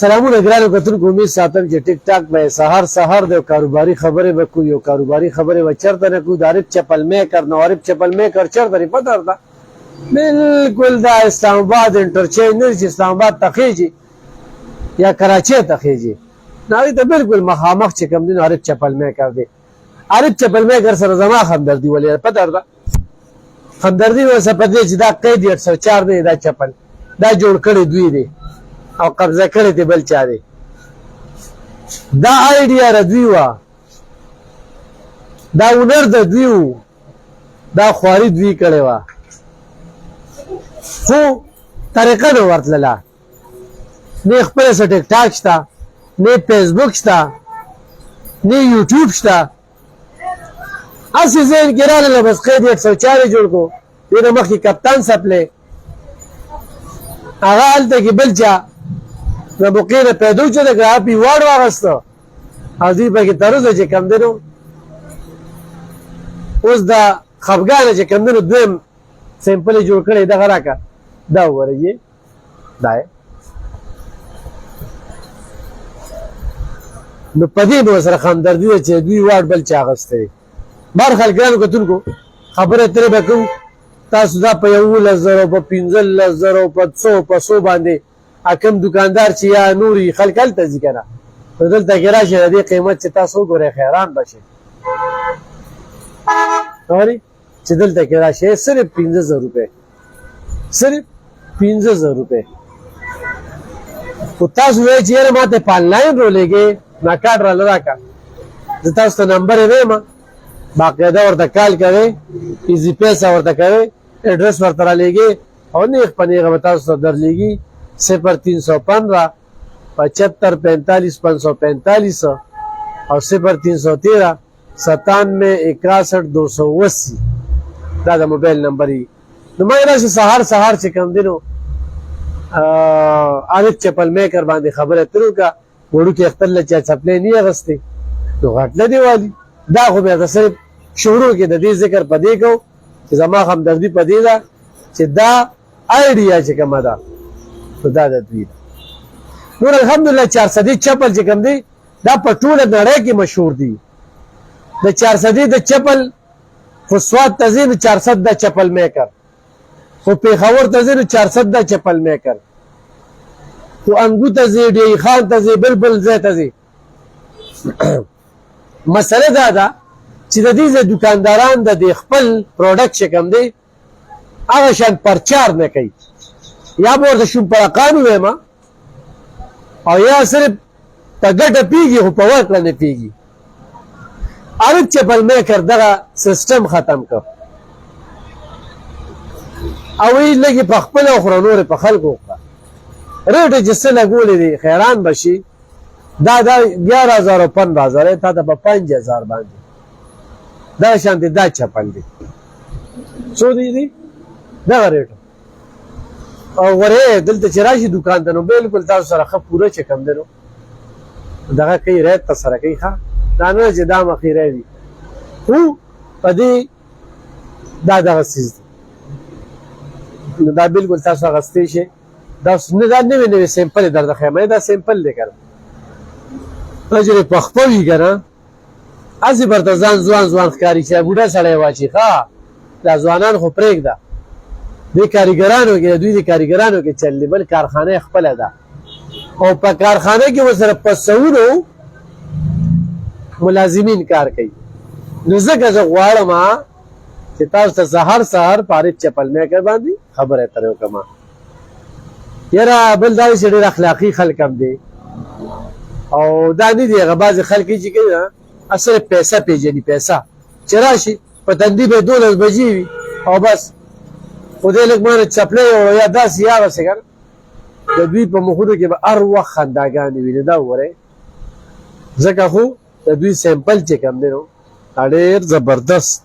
سلامونه ګرانو کتونکو، امید ساتم چې ټیک ټاک به سهار د کاروباري خبرې به کوو. یو کاروباري خبرې به چېرته نه کوو. د عارف چپل میکر نو عارف چپل میکر چېرته دی پته درته؟ بالکل دا اسلام آباد انټرچینج نه چې اسلام آباد ته خېږي یا کراچۍ ته خېږي، نو هغې ته بالکل مخامخ چې کوم دی نو عارف چپل میکر دی. عارف چپل میکر سره زما همدردي ولې پته درته؟ همدردي ورسره په دې چې دا قید 804 دی، دا چپل دا جوړ کړی دوی دی او قبضه کړی دی بل چا دی. دا آیډیا د دوی وه، دا هنر د دوی و، دا خواري دوی کړې وه، خو طریقه نه ورتلله. نه خپله څه ټیک ټاک شته، نه فیسبوک شته، نه یوټیوب شته. هسې ذهن کې راغله بس قید 804 یې جوړ کړو. دې نه مخکې کپتان سپلی هغه هلته کې بل چا د موقع نه پیدا شو، د ګراف ایوارډ واخیسته او دوی پکې تر اوسه چې کوم دی نو اوس د خفګانه چې کوم دی نو دویم سیمپل یې جوړ کړی دغه راکړه، دا وګورئ یې دا یې. نو په دې به ورسره همدردي ده چې دوی ایوارډ بل چا اخیستی دی. بهرحال ګرانو کتونکو، خبرې اترې به کوو. تاسو دا په 11,000 په 15,000 په 100 باندې کوم دکاندار چې یا نوري خلک هلته ځي که نه، نو دلته کې راشئ د دې قیمت چې تاسو وګورئ حیران به شئ. اورئ چې دلته کې راشئ صرف 15,000 روپۍ، صرف 15,000 روپۍ. خو تاسو وایئ چې یاره ما ته په آنلاین رولېږې، نا کارډ راله راکړه. زه تاسو ته نمبر یې ویم، باقاعده ورته کال کوئ، ایزي پیسه ورته کوئ، ایډرس ورته رالیږئ او نیغ په نیغه به تاسو ته درلیږي 0315 75 45 545 او 0313 97 61 280 دا د موبایل نمبر یې. نو ما راشي سهار چې کوم دی نو عارف چپل میکر باندې خبره اترې وکړه. وړوکې اختر له چا څپلۍ نه اخیستې نو غټله دې والي. دا خو بیا د صرف شروع کې د دې ذکر په دې کوو چې زما همدردي په دې ده چې دا آیډیا چې کومه ده نو دا د دوی ده. نور الحمدلله 400 چپل چې کوم دی دا په ټوله نړۍ کې مشهور دي. د 400 د چپل خو سوات ته ځي نو 400 د چپل میکر، خو پېښور ته ځي نو 400 د چپل میکر، خو انګو ته ځي، ډېوې خان ته ځي، بل ځای ته ځي. مسله دا ده چې د دې دکانداران د دې خپل پروډکټ چې کوم دی هغه شان پرچار نه کوي، یا به ورته شومپړقان ووایم او یا صرف په ګټه پېږي خو په ورکړه نه پېږي. عارف چپل میکر دغه سیسټم ختم کړ او ویې لږې په خپله وخوره، نورې په خلکو وخوره. ریټ یې چې څه لګولې دي حیران به شي. دا 11,000 او 15,000 تا ته په 5,000 باندې دا شانتې دا چپل دی. څو دی دغه ریټ او ورې دلته چې راشي دکان ته نو بالکل تاسو سره ښه پوره چې کوم دی نو دغه کوي ریټ ته سره کوي. ښه دا نه چې دا مخې دی، خو په دې دا دغه څیز دی نو دا بالکل تاسو اخیستی شئ. دا نوې سیمپل یې درته ښیم، دا سیمپل دی که نه اجرې پخپه وي که نه هسې برته ځوان ښکاري چې بوډا سړی واچي. ښه دا ځوانان خو پرېږده، دې کاریګرانو کې د دوی د کاریګرانو کې چل دی، بل کارخانه یې خپله ده او په کارخانه کې ورسره په سوونو ملازمین کار کوي. نو ځکه زه غواړم چې تاسو ته سهار په عارف چپل میکر باندې خبره اترې وکړم. یاره بل دا چې ډېر اخلاقي خلک هم دی او دا نه دي هغه بعضې خلک چې کوي نه صرف پیسه پېژني، پیسه چې راشي په تندي به 12 بجې وي او بس خدای لږ مانه چپلۍ یا داسې یا هغسې که نه د دوی په مخونو کې به هر وخت خنداګانې وي. نو دا وګورئ ځکه خو د دوی سیمپل چې کوم دی نو دا ډېر زبردست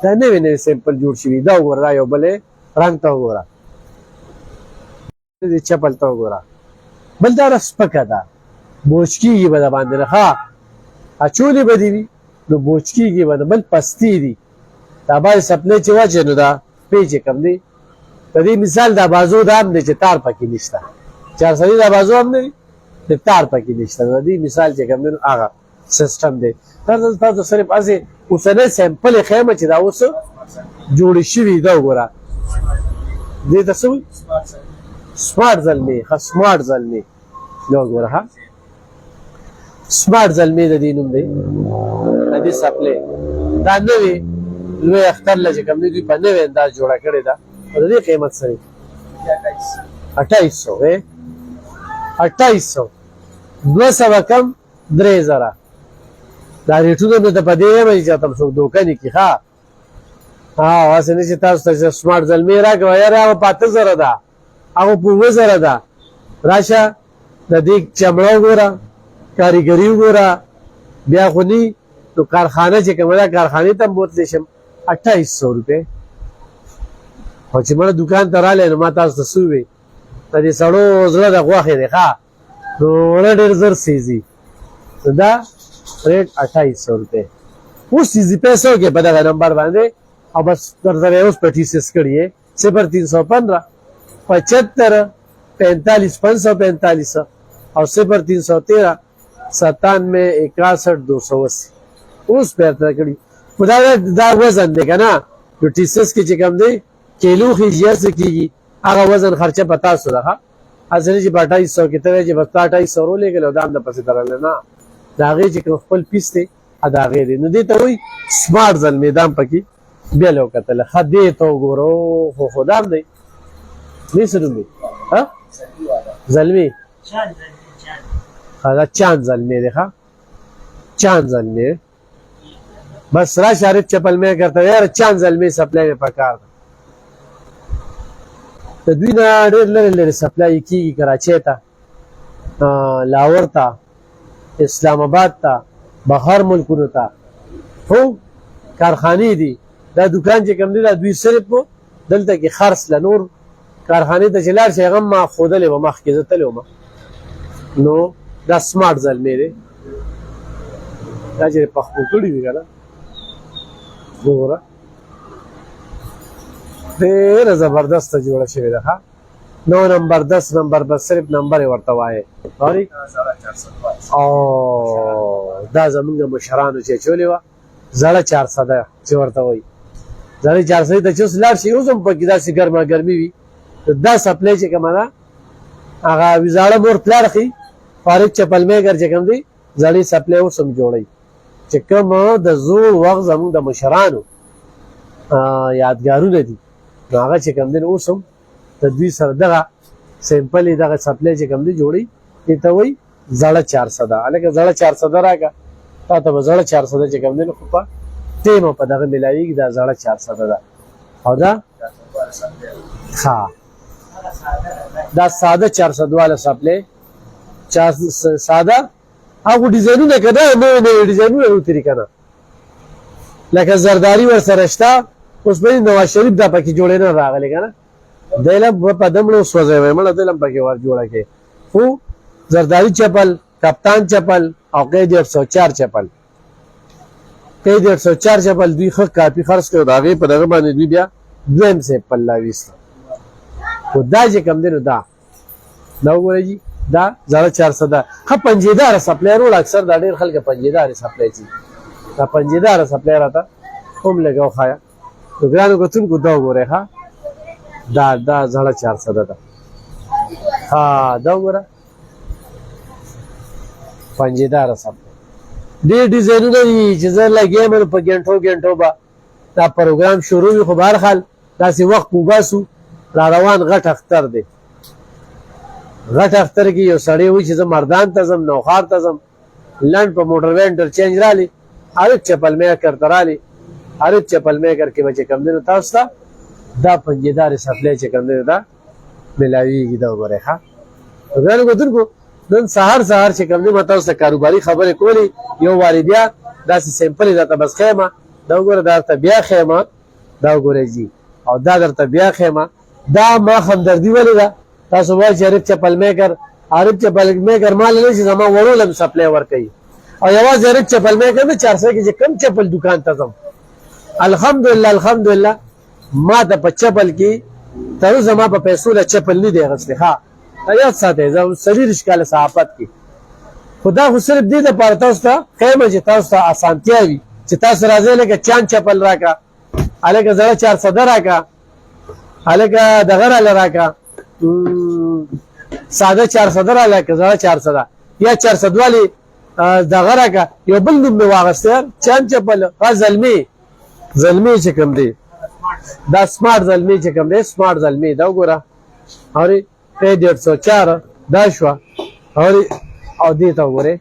دا نوې سیمپل جوړ شوي. دا وګوره دا یو بل رنګ ته وګوره، دې چپل ته وګوره، بل دا سپکه ده بوچ کېږي به د باندې نه. ښه اچولې به دې وي نو بوچ کېږي به نه، بل پستې دي. دا باندې سپلۍ چې واچوې نو دا پې چې کوم دی په دې مثال دا بازو دا هم دی چې تار پکې نشته، چارسدي دا بازو هم نه د تار پکې نشته. د دې مثال چې کوم دی هغه سیستم دی. تاسو صرف اسې اوسنۍ سیمپل خیمه چې دا اوس جوړ شوي دا وګوره دې ته څه سمارټ زلمي ښه سمارټ زلمي دا وګوره ها سمارټ زلمي د دې نوم دی. د دې سپلې دا نوې لوی اختر له چې کوم دی دوی په نوې انداز جوړه کړې ده. د دې قیمت څه 2800 2800 200 کم 3000 دا ریټونه نو د پدې مې چې تاسو څوک دوکانې کې ښا واسه نه چې تاسو ته سمارټ زلمی راکوي یاره هغه 5000 ده هغه 5000 ده راشه د دې چمړو ګوره کاریګری ګوره بیا خو ني نو کارخانه چې کومه ده کارخانه ته بوتلی شم 2800 روپے او چې مړه دکان ته رااله نو ما تاسو ته سووي ته دې سړو زړه د غوښې دی ښا نو ډېر زر سیزي دا ریټ 2800 روپے اوس سیزي پیسو کې په دغه نمبر باندې او بس درته اوس پټیسس کړی 0315 75 45 545 او 0313 97 61 280 اوس پیرته کړی دا وزن دی کنه نو ټیسس کې چې کم دی کیلو خیجیس کیږي هغه وزن خرچه پتا سو ده ازنه چې 2800 کې ته چې بس 2800 رو لګل او دام د پسې درل نه دا غي چې خپل پیسته ادا غي نو دي ته وي سمارټ ځل میدان پکې بیا لو کتل خدي تو ګورو خو خدام دی نسرو می ها زلمی خدا چاند زلمی دی ښا چاند زلمی بس را شریف چپل میں کرتا یار چاند زلمی سپلای میں پکار د دوی نه ډېر لري سپلای کیږي کراچۍ ته لاهور ته اسلام آباد ته بهر ملکونو ته هو کارخانې دي دا دکان چې کوم دی دا دوی صرف دلته کې خرڅ لنور کارخانې ته چې لاړ شي هغه ما ښودلې به مخکې زه تللی وم نو دا سمارټ زلمی دی دا چې پخپو کړي وي که نه وګوره ډېره زبردسته جوړه شوې ده ښه 9 نمبر 10 نمبر بس صرف نمبر یې ورته وایې او دا زمونږ مشرانو چې اچولې وه زړه 400 چې ورته وایي زړه 400 ته چې اوس لاړ شي اوس هم پکې داسې ګرما ګرمي وي دا سپلی چې کومه ده هغه ویزاړه مور پلار ښي فارغ چپل میګر چې کوم دی زړې سپلی اوس هم جوړوي چې کوم د زوړ وخت زمونږ د مشرانو یادګارونه دي نو هغه چې کوم دی اوس هم د دوی سره دغه سیمپل دغه سپلی چې کوم دی جوړي دې ته وایي زړه 400 هلکه زړه 400 راکړه تا ته به زړه 400 چې کوم دی نو خو په ټیمه په دغه میلاویږي دا زړه 400 ده او دا ښه دا ساده 400 والا سپلی ساده هغه ډیزاینونه که نه نوې ډیزاینونه وتري که نه لکه زرداري ورسره شته اوس به نواز شریف دا پکې جوړې نه راغلی که نه دی له په دمړو سوځوی مړه دی له پکې ور جوړه کې خو زرداري چپل کپتان چپل او قید 104 چپل قید 104 چپل دوی ښه کاپي خرڅ کړو د هغې په دغه باندې دوی بیا دویم سیمپل راویسته خو دا چې کوم دی نو دا وګورئ جي دا زړه 400 ده ښه پنجېداره سپلی روړ اکثر دا ډېر خلک پنجېدارې سپلی چې دا پنجېداره سپلی راته هم لږه وښایه نو ګرانو کتونکو دا وګورئ ښه دا زړه 400 ده ها دا وګوره پنجېداره سپلی ډېر ډیزاینونه دي چې زه لګیم نو په ګنټو به دا پروګرام شروع وي خو به هر حال داسې وخت وباسو را روان غټ اختر دی غټ اختر کې یو سړی وایي چې زه مردان ته ځم نوخار ته ځم لنډ په موټر وې انټرچینج رالي عارف چپل میکر ته رالي عارف چپل میکر کې به چې کوم دی نو تاسو ته دا پنجېدارې سپلی چې کوم دی دا میلاویږي دا وګورئ ښه ګرانو کتونکو نن سهار چې کوم دی ما تاسو ته کاروباري خبرې کولې یو وارې بیا داسې سیمپل یې درته بس ښیمه دا وګوره دا درته بیا ښیمه دا وګورئ جي او دا درته بیا ښیمه دا ما همدردي ولې ده تاسو وایئ چې عارف چپل میکر مال نه شي زما وړو لم سپلی ورکوي او یوازې عارف چپل میکر نه 400 کې چې کم چپل دکان ته ځم الحمدلله ما ته په چپل کې تر اوسه ما په پیسو له چپل نه دی اخیستی. ها یاد ساتئ زه څلېرویشت کاله صحافت کې، خو دا خو صرف دې دپاره تاسو ته ښیم چې تاسو ته اسانتیا وي چې تاسو راځئ لکه چاند چپل راکړه، هلکه زړه 400 راکړه، هلکه دغه راله راکړه ساده 400 راله که زړه 400 یا 400 والي دغه راکړه. یو بل نوم مې واخیستی یار چاند چپل زلمي چې کوم دی دا سمارټ زلمي چې کوم دی سمارټ زلمي دا وګوره اورې 150 دا شوه اورې او دې ته وګورئ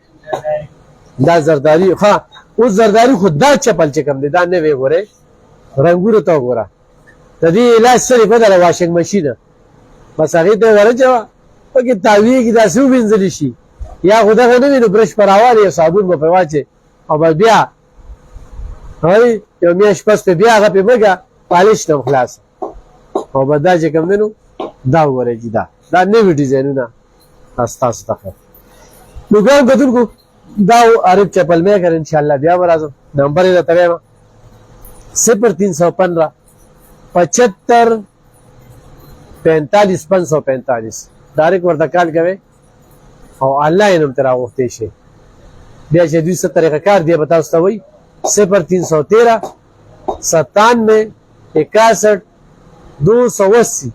دا زرداري. ښه اوس زرداري خو دا چپل چې کوم دی دا نوی ګورئ رنګونو ته وګوره د دې علاج صرف ده واشنګ ماشین بس هغې ته یې ورچوه پکې تاویږي داسې ووینځلی شي یا خو دغه نه وي نو برش په راوالې یو صابون به پرې واچې او به بیا یو میاشت پس پې بیا هغه پې مږه پالش نه خلاص او به دا چې کوم دی نو دا وګورئ چې دا نوي ډیزاینونه ستاسو ته خیر. نو ګران کتونکو دا عارف چپل میکر انشاءالله بیا به راځم. نمبر یې درته وایم 0315 75 45 545 ډایرکټ ورته کال کوئ او آنلاین هم ترې راغوښتی شئ. بیا چې دوی څه طریقه کار دی به تاسو ته وایي 0313 97 61 280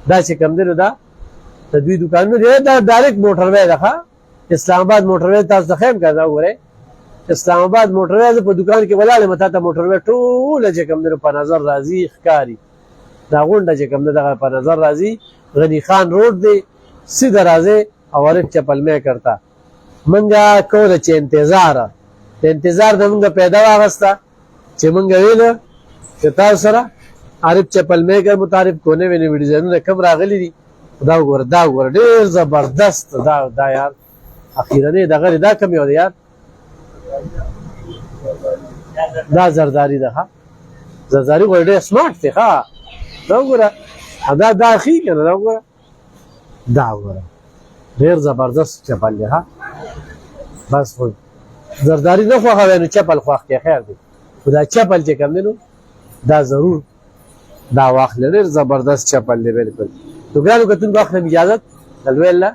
دا چې کوم دی نو دا د دوی دوکانونه دی دا ډایرکټ موټر وی ده اسلام آباد موټر وی تاسو ته ښیم که دا وګورئ اسلام آباد موټر وی زه په دوکان کې ولاړ یم تا ته موټر وی ټوله چې کوم دی نو په نظر راځي ښکاري دا غونډه چې کوم دی دغه په نظر راځي غني خان روډ دی سیده راځئ او عارف چپل میکر ته منګه کوله چې انتظار د منګه پیدا واغسته چې منګه ویله چې تاسو سره عارف چپل میکر متعارف کو نوي نوي ډیزاینونه کوم راغلي دي دا وګوره ډېر زبردست دا یار اخیرنی دغه دا کوم یو دی یار دا زرداري ده ښه زرداري خو ډېر سمارټ دی ښه دا وګوره دا ښي که نه دا وګوره ډېر زبردست چپل دی ښه بس خو زرداري نه خوښوی نو چپل خوښ کړې خیر دی خو دا چپل چې کوم دی نو دا ضرور دا واخلې ډېر زبردست چپل دی بالکل. نو ګرانو کتونکو اخلم اجازت د لوی الله